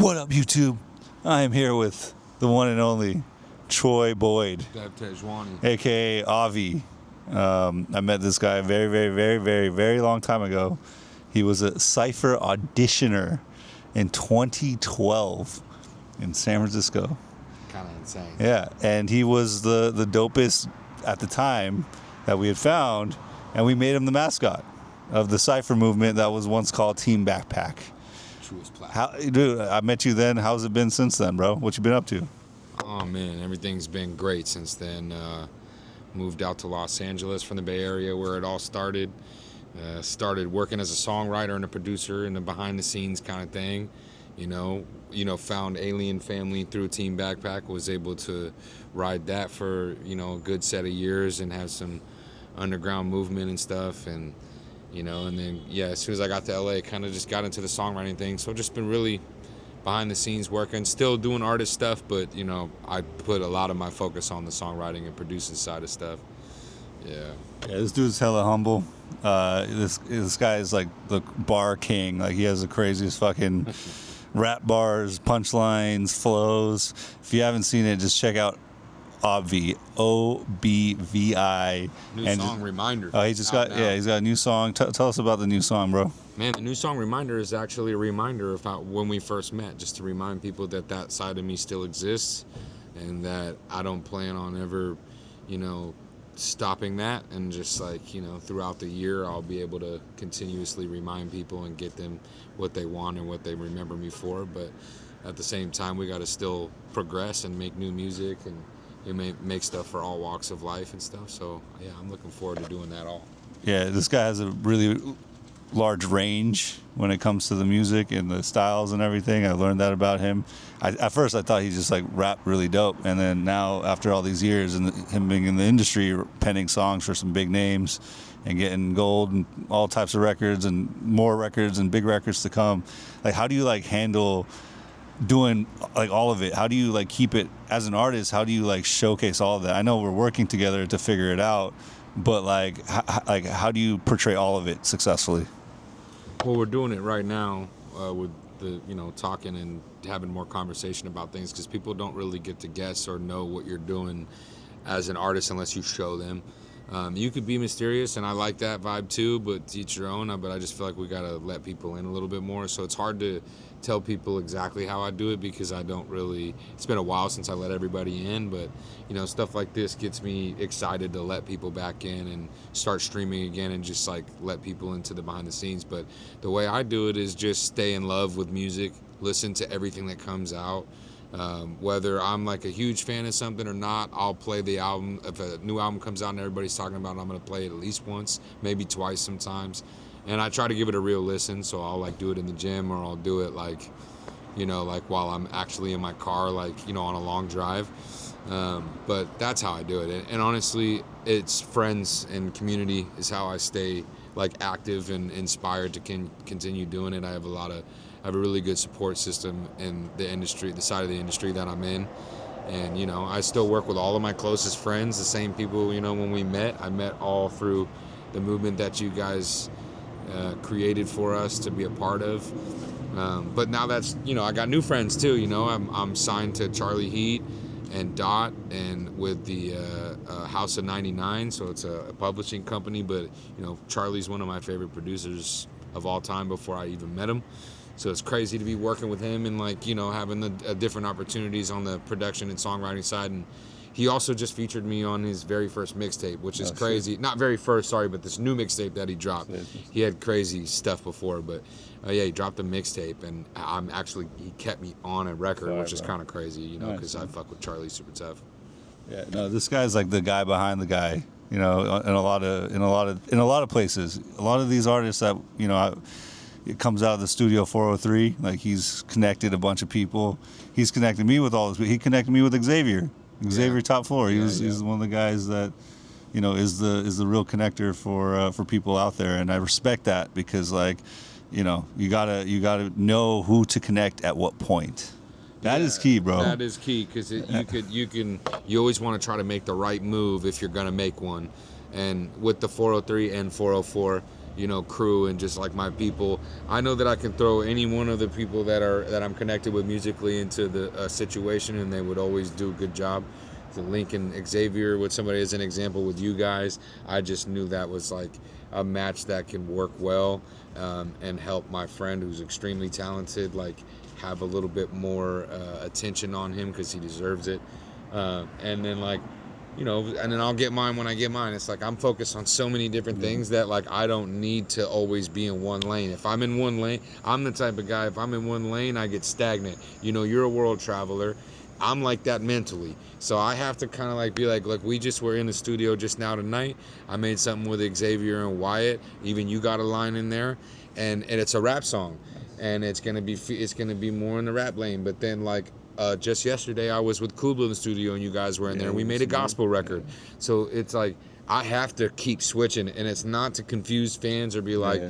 What up, YouTube? I am here with the one and only Troy Boyd, aka Obvi. I met this guy a very long time ago. He was a Cypher auditioner in 2012 in San Francisco. Kind of insane. Yeah, and he was the dopest at the time that we had found, and we made him the mascot of the Cypher movement that was once called Team Backpack. Truest platform. Dude, I met you then. How's it been since then, bro? What you been up to? Oh man, everything's been great since then. Moved out to Los Angeles from the Bay Area where it all started. Started working as a songwriter and a producer and a behind the scenes kind of thing. You know, found Alien Family through Team Backpack. Was able to ride that for a good set of years and have some underground movement and stuff. And then as soon as I got to LA, kind of just got into the songwriting thing. So just been really behind the scenes working, still doing artist stuff, but I put a lot of my focus on the songwriting and producing side of stuff. Yeah, this dude's hella humble. This guy is like the bar king. Like, he has the craziest fucking rap bars, punchlines, flows. If you haven't seen it, just check out Obvi, OBVI. New song Reminder. Oh, he's got a new song. Tell us about the new song, bro. Man, the new song Reminder is actually a reminder of when we first met, just to remind people that side of me still exists and that I don't plan on ever, stopping that. And just throughout the year, I'll be able to continuously remind people and get them what they want and what they remember me for. But at the same time, we got to still progress and make new music and make stuff for all walks of life and stuff. So yeah, I'm looking forward to doing that all. Yeah, this guy has a really large range when it comes to the music and the styles and everything. I learned that about him. At first I thought he just rapped really dope, and then now after all these years and him being in the industry, penning songs for some big names and getting gold and all types of records and more records and big records to come, how do you handle doing all of it? How do you keep it as an artist? How do you showcase all of that? I know we're working together to figure it out, but how do you portray all of it successfully? Well, we're doing it right now with the talking and having more conversation about things, because people don't really get to guess or know what you're doing as an artist unless you show them. You could be mysterious, and I like that vibe too, but to each your own. But I just feel like we gotta let people in a little bit more. So it's hard to tell people exactly how I do it, because I don't really. It's been a while since I let everybody in, but stuff like this gets me excited to let people back in and start streaming again and just let people into the behind the scenes. But the way I do it is just stay in love with music, listen to everything that comes out. Whether I'm a huge fan of something or not, I'll play the album. If a new album comes out and everybody's talking about it, I'm going to play it at least once, maybe twice sometimes. And I try to give it a real listen, so I'll do it in the gym, or I'll do it while I'm actually in my car, on a long drive. But that's how I do it. And honestly, it's friends and community is how I stay active and inspired to continue doing it. I have a really good support system in the industry, the side of the industry that I'm in. And, I still work with all of my closest friends, the same people, when we met. I met all through the movement that you guys created for us to be a part of. But now that's, I got new friends too. I'm signed to Charlie Heat and Dot, and with the House of 99, so it's a publishing company. But, Charlie's one of my favorite producers of all time before I even met him. So it's crazy to be working with him and having the different opportunities on the production and songwriting side. And he also just featured me on his very first mixtape, which is crazy. Shit. Not very first, sorry, but this new mixtape that he dropped. He had crazy stuff before, but he dropped a mixtape, and he kept me on a record, which is kind of crazy, because I fuck with Charlie super tough. Yeah, no, this guy's the guy behind the guy, in a lot of places. A lot of these artists that it comes out of the studio 403. He's connected a bunch of people. He's connected me with all this. He connected me with Xavier Top Floor. He's one of the guys that is the real connector for people out there, and I respect that, because you gotta know who to connect at what point. That is key, bro. That is key, because you always want to try to make the right move if you're gonna make one. And with the 403 and 404, crew and just like my people. I know that I can throw any one of the people that I'm connected with musically into the situation, and they would always do a good job. So Lincoln Xavier with somebody as an example with you guys, I just knew that was like a match that can work well, and help my friend who's extremely talented like have a little bit more attention on him because he deserves it. And then like, and then I'll get mine when I get mine. It's like I'm focused on so many different things that like I don't need to always be in one lane. If I'm in one lane, I'm the type of guy, if I'm in one lane, I get stagnant. You're a world traveler. I'm like that mentally. So I have to kind of like be like, look, we just were in the studio just now tonight. I made something with Xavier and Wyatt. Even you got a line in there, and it's a rap song, and it's gonna be more in the rap lane. But then like, just yesterday I was with Kubla in the studio and you guys were in there and we made a gospel record. So it's like I have to keep switching, and it's not to confuse fans or be like,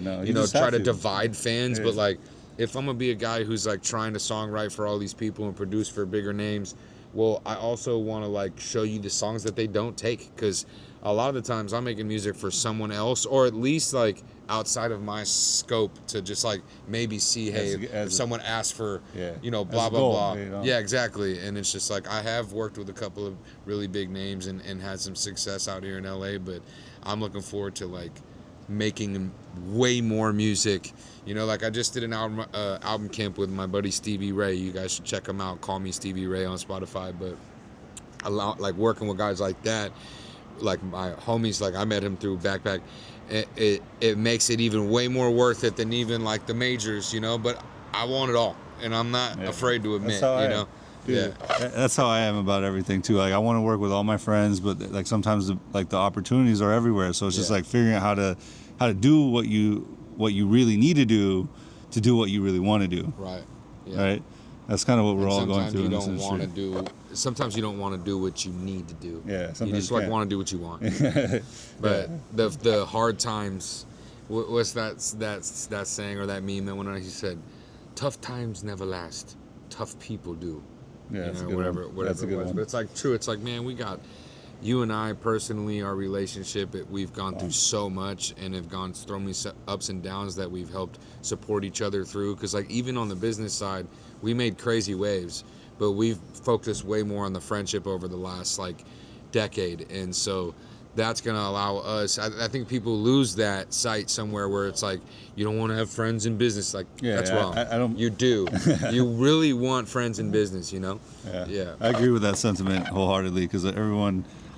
try to divide fans, but like if I'm gonna be a guy who's like trying to songwrite for all these people and produce for bigger names, well, I also want to like show you the songs that they don't take, because a lot of the times I'm making music for someone else, or at least like outside of my scope, to just like maybe see, hey, if someone asks for, blah, blah, blah. Yeah, exactly. And it's just like I have worked with a couple of really big names and had some success out here in LA, but I'm looking forward to like making way more music. Like I just did an album camp with my buddy Stevie Ray. You guys should check him out. Call me Stevie Ray on Spotify. But like working with guys like that, like my homies, like I met him through Backpack. It makes it even way more worth it than even like the majors, But I want it all, and I'm not afraid to admit, Dude, that's how I am about everything too. Like I want to work with all my friends, but like sometimes the opportunities are everywhere. So it's just like figuring out how to do what you really need to do what you really want to do. Right. Yeah. Right. That's kind of what we're all going through. Sometimes you don't want to do what you need to do. Yeah. You just like want to do what you want. But the hard times. What's that saying or that meme that went on? He said, "Tough times never last. Tough people do." Yeah. Whatever it was. But it's like true. It's like, man, we got. You and I personally, our relationship, we've gone through so much and have gone through many ups and downs that we've helped support each other through. Because like even on the business side, we made crazy waves, but we've focused way more on the friendship over the last like decade. And so that's going to allow us, I think people lose that sight somewhere where it's like, you don't want to have friends in business. Like, that's wrong. I don't. You do. You really want friends in business, Yeah. I agree with that sentiment wholeheartedly, because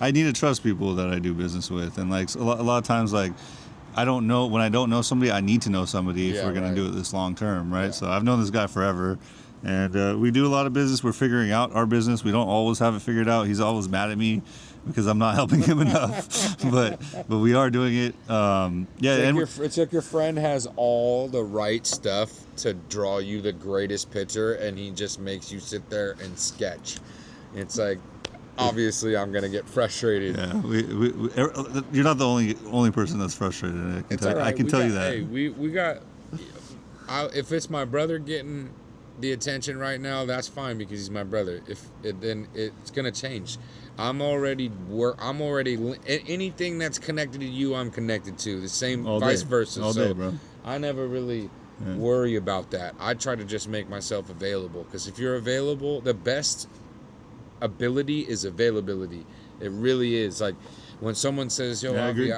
I need to trust people that I do business with. And like a lot of times, like, when I don't know somebody, I need to know somebody if we're going to do it this long term, right? Yeah. So I've known this guy forever. And we do a lot of business. We're figuring out our business. We don't always have it figured out. He's always mad at me because I'm not helping him enough. but we are doing it. It's like your friend has all the right stuff to draw you the greatest picture, and he just makes you sit there and sketch. It's like, obviously, I'm gonna get frustrated. Yeah, you're not the only person that's frustrated. I can tell you that. Hey, we got. If it's my brother getting the attention right now, that's fine because he's my brother. Then it's gonna change. I'm already anything that's connected to you, I'm connected to. The same vice versa. All day, bro. I never really worry about that. I try to just make myself available, because if you're available, the best ability is availability. It really is. Like when someone says, "Yo, Obvi,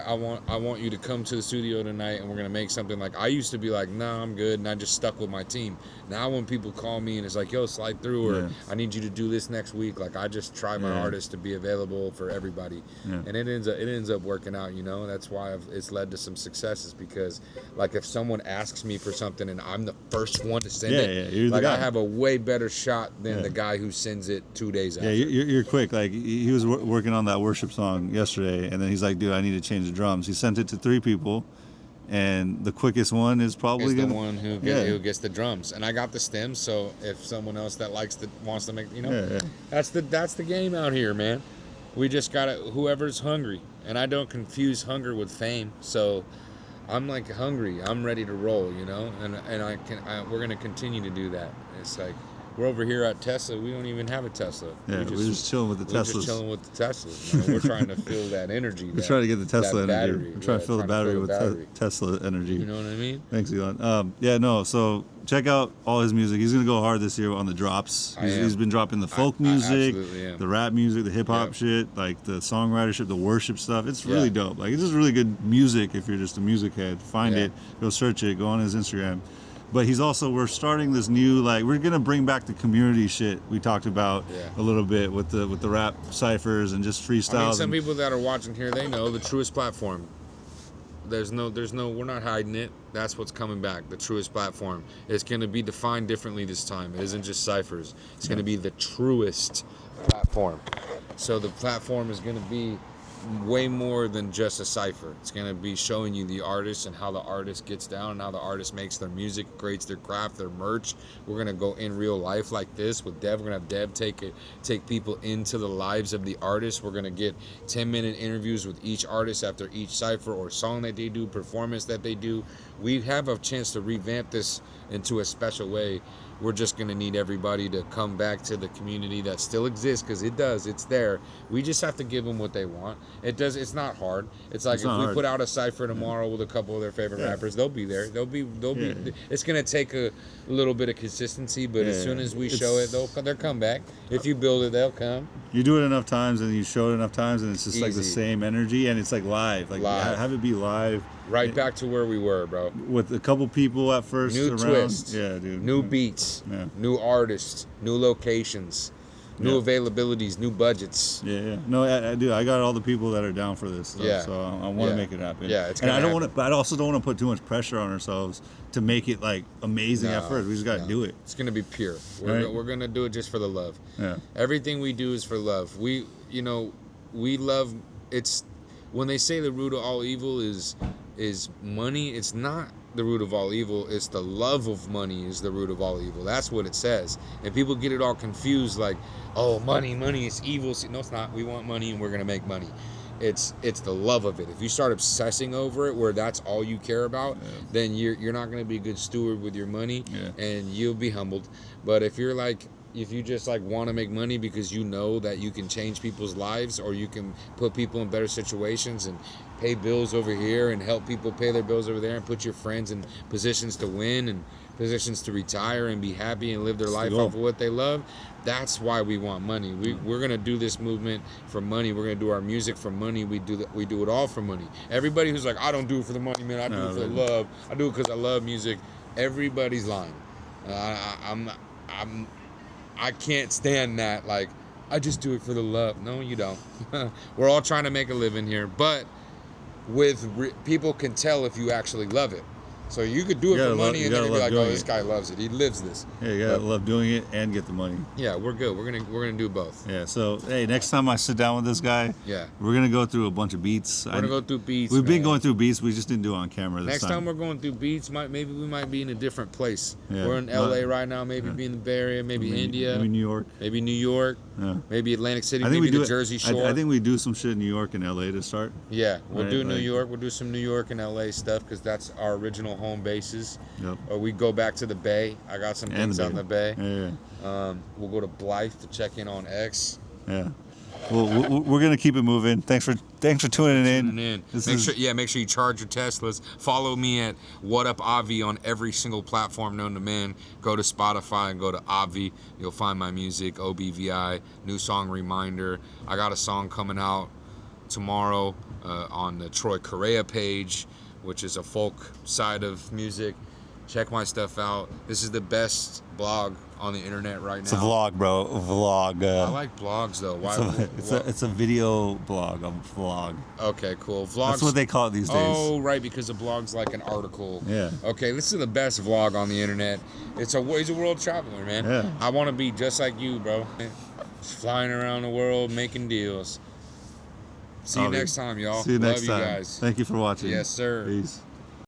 I want you to come to the studio tonight and we're gonna make something," like I used to be like, "Nah, I'm good," and I just stuck with my team. Now when people call me and it's like, "Yo, slide through," or "I need you to do this next week," like I just try my hardest to be available for everybody, and it ends up working out. That's why it's led to some successes, because like if someone asks me for something and I'm the first one to send it, like I have a way better shot than the guy who sends it 2 days after. Yeah, you're quick. Like he was working on that worship song yesterday. And then he's like, "Dude, I need to change the drums." He sent it to 3 people, and the quickest one is probably the one who gets the drums. And I got the stems, so if someone else that wants to make, that's the game out here, man. We just gotta, whoever's hungry, and I don't confuse hunger with fame. So I'm like hungry. I'm ready to roll, and we're gonna continue to do that. It's like We're over here at Tesla. We don't even have a Tesla. Yeah, we're just chilling with the We're Teslas. just chilling with the Teslas. Man. We're trying to feel that energy. We're trying to get the Tesla energy. Battery. We're trying to fill the battery with Tesla energy. You know what I mean? Thanks, Elon. Yeah, no. So check out all his music. He's gonna go hard this year on the drops. He's been dropping the folk music, the rap music, the hip hop shit, like the songwritership, the worship stuff. It's really dope. Like it's just really good music. If you're just a music head, find it, go search it, go on his Instagram. But we're starting this new, like, we're gonna bring back the community shit we talked about a little bit with the rap ciphers and just freestyles. I mean, some people that are watching here, they know the truest platform. There's no, we're not hiding it. That's what's coming back. The truest platform. It's gonna be defined differently this time. It isn't just ciphers. It's gonna be the truest platform. So the platform is gonna be way more than just a cipher. It's going to be showing you the artist and how the artist gets down and how the artist makes their music, creates their craft, their merch. We're going to go in real life like this with Dev. We're going to have Dev take people into the lives of the artist. We're going to get 10-minute interviews with each artist after each cipher or song that they do, performance that they do. We have a chance to revamp this into a special way. We're just going to need everybody to come back to the community that still exists, because it does. It's there. We just have to give them what they want. It's not hard. It's like if we put out a cipher tomorrow with a couple of their favorite rappers, they'll be there. They'll be. It's going to take a little bit of consistency, but as soon as we show it, they'll come back. If you build it, they'll come. You do it enough times and you show it enough times, and it's just like the same energy, and it's like live. Like have it be live. Right back to where we were, bro. With a couple people at first. New twist. Yeah, dude. New beats. Yeah. New artists. New locations. New availabilities. New budgets. Yeah. No, I do. I got all the people that are down for this stuff, so I want to make it happen. Yeah, it's and I don't want to, but I also don't want to put too much pressure on ourselves to make it like amazing at first. We just got to do it. It's gonna be pure. We're gonna do it just for the love. Yeah. Everything we do is for love. We love. It's when they say the root of all evil is money. It's not the root of all evil. It's the love of money is the root of all evil. That's what it says. And people get it all confused, like, oh, money is evil. No, it's not. We want money and we're gonna make money. It's the love of it. If you start obsessing over it, where that's all you care about, then you're not gonna be a good steward with your money, and you'll be humbled. But if you just like want to make money because you know that you can change people's lives, or you can put people in better situations and pay bills over here and help people pay their bills over there, and put your friends in positions to win and positions to retire and be happy and live their life off of what they love, that's why we want money. We're going to do this movement for money. We're going to do our music for money. We do it all for money. Everybody who's like, I don't do it for the money, man. I do it for the love. I do it because I love music. Everybody's lying. I can't stand that. Like, I just do it for the love. No, you don't. We're all trying to make a living here, but people can tell if you actually love it. So you could do it for money, and then you'd be like, "Oh, this guy loves it. He lives this." Yeah, you gotta love doing it and get the money. Yeah, we're good. We're gonna do both. Yeah. So hey, next time I sit down with this guy, we're gonna go through a bunch of beats. We're gonna go through beats. We've been going through beats. We just didn't do it on camera this time. Next time we're going through beats, maybe we might be in a different place. Yeah. We're in LA right now. Maybe be in the Bay Area. Maybe India. Maybe New York. Maybe New York. Yeah. Maybe Atlantic City. Maybe the Jersey Shore. I think we do some shit in New York and LA to start. Yeah, we'll do New York. We'll do some New York and LA stuff because that's our original home bases. Yep. Or we go back to the Bay. I got some things out in the Bay. Yeah. We'll go to Blythe to check in on X. Yeah. Well, we're gonna keep it moving. Thanks for tuning in. Make sure you charge your Teslas. Follow me at What Up Obvi on every single platform known to man. Go to Spotify and go to Obvi. You'll find my music, OBVI. New song Reminder. I got a song coming out tomorrow on the Troy Correa page, which is a folk side of music. Check my stuff out. This is the best blog on the internet right now. It's a vlog, bro. A vlog. I like blogs though. It's a video blog. A vlog. Okay, cool. Vlogs. That's what they call it these days. Oh, right, because a blog's like an article. Yeah. Okay, this is the best vlog on the internet. He's a world traveler, man. Yeah. I want to be just like you, bro. Just flying around the world, making deals. See you next time, y'all. See you next time. Love you guys. Thank you for watching. Yes, sir. Peace.